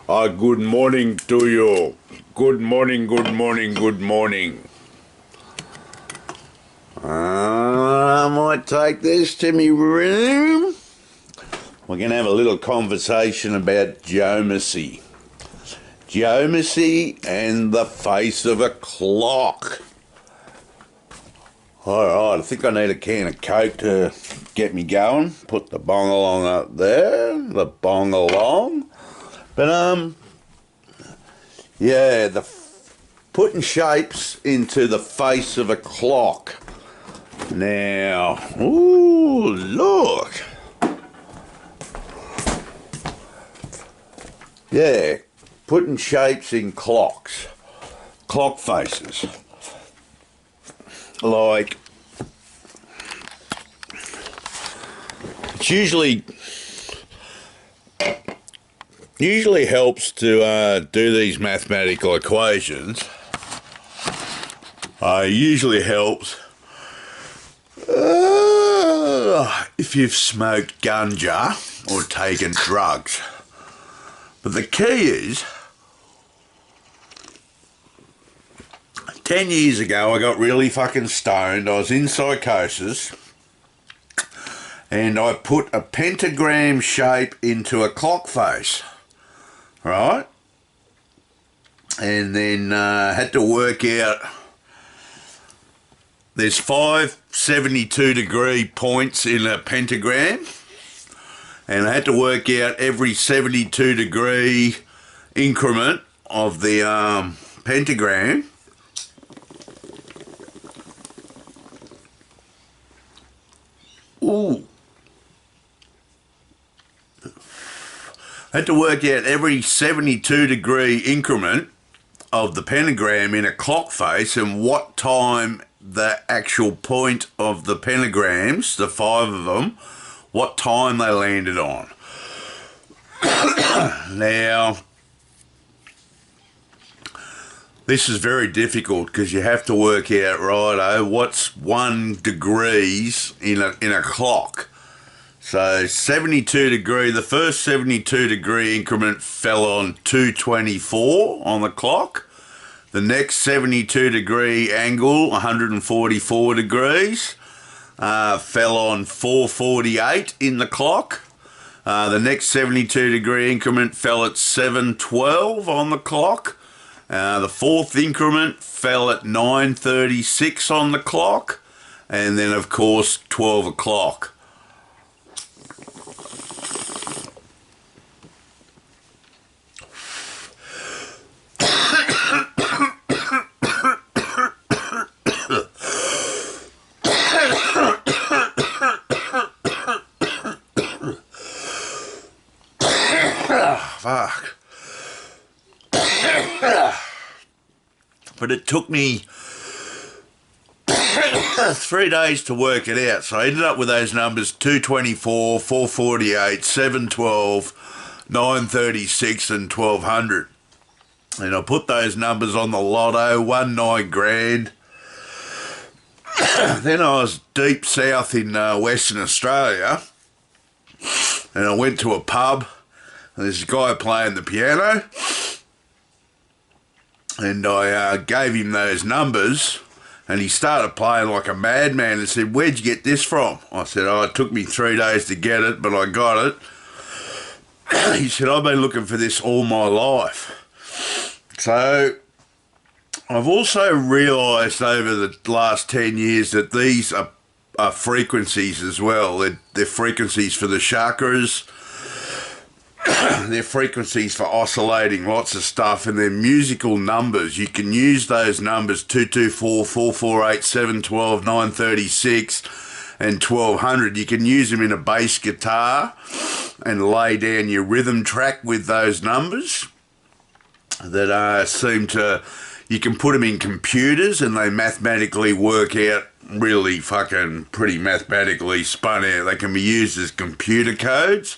Good morning to you. Good morning, good morning, good morning. I might take this to me room. We're going to have a little conversation about geomancy. Geomancy and the face of a clock. Alright, I think I need a can of Coke to get me going. Put the bong along up there. The bong along. But, yeah, putting shapes into the face of a clock. Now, ooh, look. Yeah, putting shapes in clocks. Clock faces. Like, it's usually helps to do these mathematical equations. Usually helps if you've smoked ganja or taken drugs. But the key is, 10 years ago I got really fucking stoned. I was in psychosis. And I put a pentagram shape into a clock face. Right? And then had to work out, there's 5 72-degree points in a pentagram, and I had to work out every 72-degree increment of the pentagram. Ooh. I had to work out every 72-degree increment of the pentagram in a clock face and what time the actual point of the pentagrams, the 5 of them, what time they landed on. Now, this is very difficult because you have to work out, righto, what's 1 degrees in a clock. So 72 degree, the first 72 degree increment fell on 224 on the clock. The next 72 degree angle, 144 degrees, fell on 448 in the clock. The next 72 degree increment fell at 712 on the clock. The fourth increment fell at 936 on the clock. And then of course 12 o'clock. Fuck. But it took me 3 days to work it out. So I ended up with those numbers: 224, 448, 712, 936 and 1200. And I put those numbers on the lotto, won 9 grand. Then I was deep south in Western Australia, and I went to a pub. There's a guy playing the piano, and I gave him those numbers, and he started playing like a madman and said, "Where'd you get this from?" I said, "Oh, it took me 3 days to get it, but I got it." He said, "I've been looking for this all my life." So I've also realised over the last 10 years that these are frequencies as well. They're frequencies for the chakras. They're frequencies for oscillating lots of stuff, and they're musical numbers. You can use those numbers, 224, 448, 712, 936 and 1200. You can use them in a bass guitar and lay down your rhythm track with those numbers that seem to, you can put them in computers and they mathematically work out, really fucking pretty mathematically spun out. They can be used as computer codes.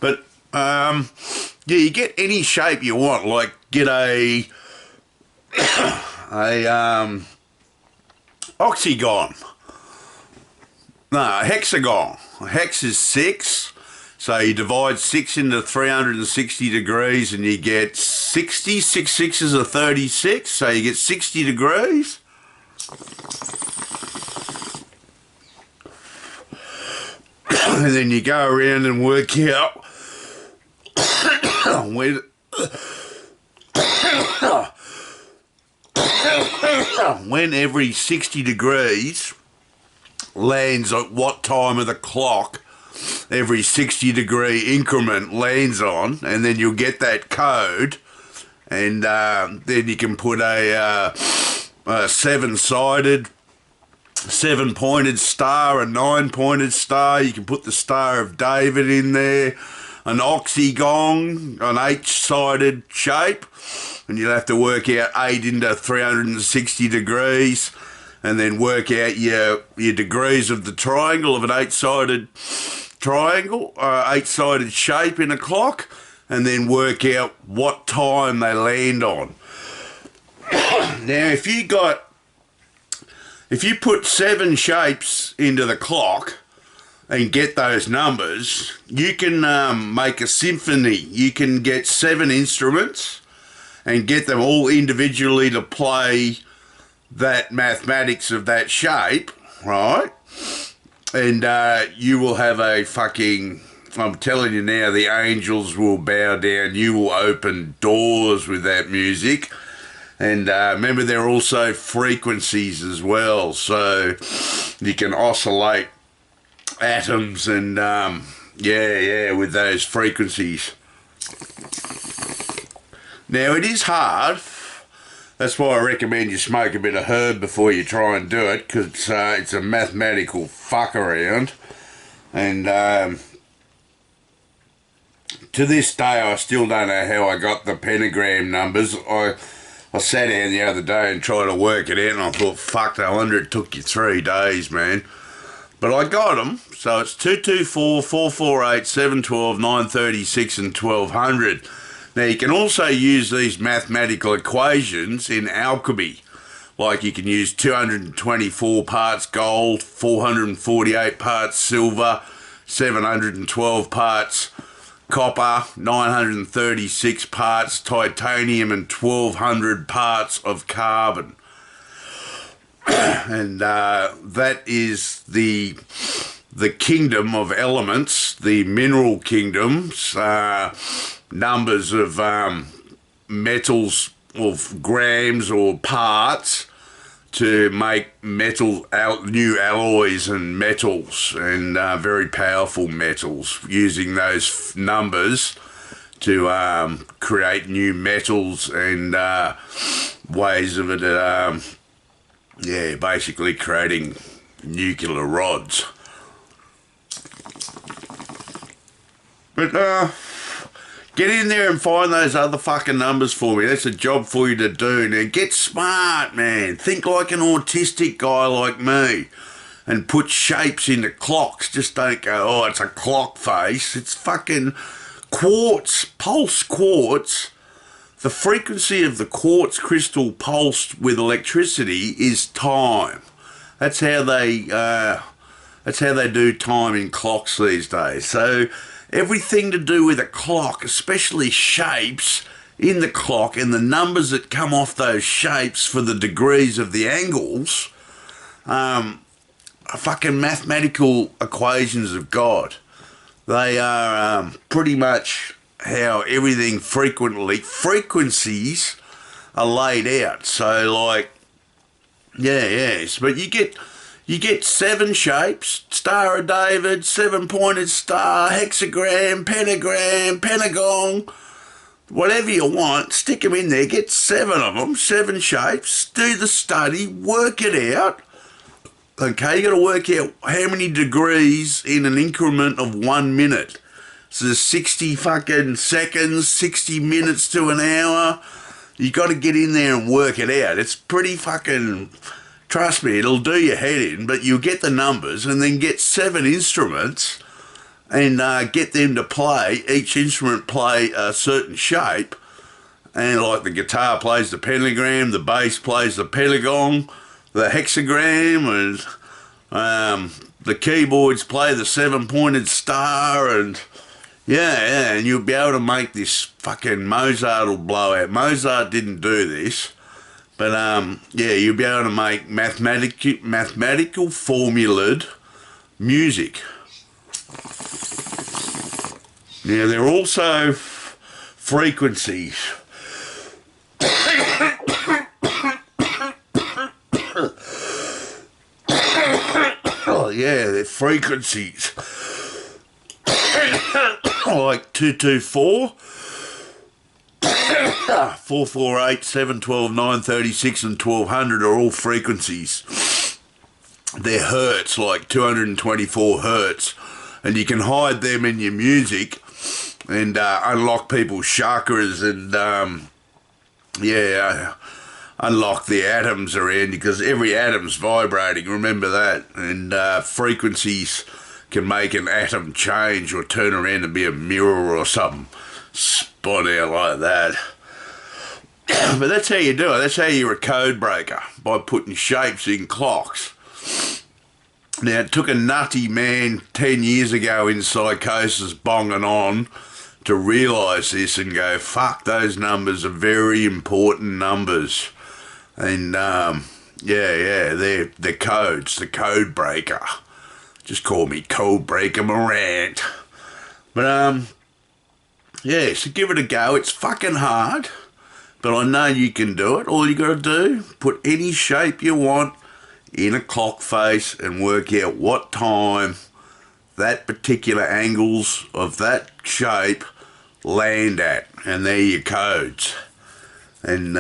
But yeah, you get any shape you want. Like get a octagon. No, a hexagon. A hex is 6. So you divide 6 into 360 degrees and you get 60. 6 sixes are 36, so you get 60 degrees. And then you go around and work out when, when every 60 degrees lands at what time of the clock every 60 degree increment lands on, and then you'll get that code, and then you can put a 7-sided, 7-pointed star, a 9-pointed star. You can put the Star of David in there, an oxygong, an 8-sided shape, and you'll have to work out 8 into 360 degrees, and then work out your degrees of the triangle of an 8-sided triangle, 8-sided shape in a clock, and then work out what time they land on. Now, if you put 7 shapes into the clock and get those numbers, you can make a symphony. You can get 7 instruments and get them all individually to play that mathematics of that shape, right? And you will have a fucking, I'm telling you now, the angels will bow down. You will open doors with that music. And remember, there are also frequencies as well. So you can oscillate atoms and, with those frequencies. Now, it is hard. That's why I recommend you smoke a bit of herb before you try and do it, because it's a mathematical fuck around. And to this day, I still don't know how I got the pentagram numbers. I sat down the other day and tried to work it out, and I thought, fuck, no wonder it took you 3 days, man. But I got them. So it's 224, 448, 712, 936 and 1200. Now, you can also use these mathematical equations in alchemy. Like, you can use 224 parts gold, 448 parts silver, 712 parts copper, 936 parts titanium, and 1200 parts of carbon. And that is the kingdom of elements, the mineral kingdoms, numbers of metals, of grams or parts, to make new alloys and metals, and very powerful metals, using those numbers to create new metals and ways of it, basically creating nuclear rods. But get in there and find those other fucking numbers for me. That's a job for you to do. Now, get smart, man. Think like an autistic guy like me and put shapes into clocks. Just don't go, oh, it's a clock face. It's fucking quartz, pulse quartz. The frequency of the quartz crystal pulsed with electricity is time. That's how they do time in clocks these days. So everything to do with a clock, especially shapes in the clock and the numbers that come off those shapes for the degrees of the angles, are fucking mathematical equations of God. They are pretty much how everything frequencies are laid out. So, like, but you get 7 shapes: Star of David, 7-pointed star, hexagram, pentagram, pentagon, whatever you want, stick them in there, get 7 of them, 7 shapes, do the study, work it out. Okay, you got to work out how many degrees in an increment of 1 minute. So there's 60 fucking seconds, 60 minutes to an hour. You got to get in there and work it out. It's pretty fucking, trust me, it'll do your head in, but you'll get the numbers and then get 7 instruments and get them to play, each instrument play a certain shape. And like the guitar plays the pentagram, the bass plays the pentagon, the hexagram, and the keyboards play the 7-pointed star, and Yeah, and you'll be able to make this fucking Mozart will blow out. Mozart didn't do this, but yeah, you'll be able to make mathematical formulaed music. Now, there are also frequencies. Oh, yeah, they're frequencies. Like 224, 448, 712, 936 and 1200 are all frequencies. They're hertz, like 224 hertz. And you can hide them in your music and unlock people's chakras and, unlock the atoms around you, because every atom's vibrating, remember that. And frequencies can make an atom change or turn around and be a mirror or something. Spot out like that. But that's how you do it. That's how you're a code breaker, by putting shapes in clocks. Now, it took a nutty man 10 years ago in psychosis bonging on to realise this and go, fuck, those numbers are very important numbers. And, they're codes, the code breaker. Just call me Code Breaker Morant. But, so give it a go. It's fucking hard, but I know you can do it. All you got to do, put any shape you want in a clock face and work out what time that particular angles of that shape land at. And they're your codes. And,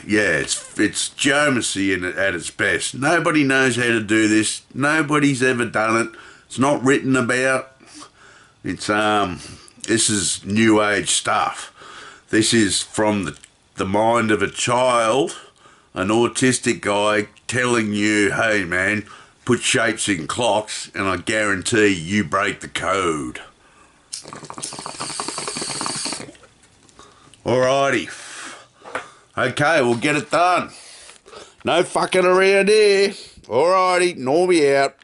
it's geometry at its best. Nobody knows how to do this. Nobody's ever done it. It's not written about. It's, this is new age stuff. This is from the mind of a child, an autistic guy telling you, hey man, put shapes in clocks and I guarantee you break the code. Alrighty. Okay, we'll get it done. No fucking around here. Alrighty, Normie out.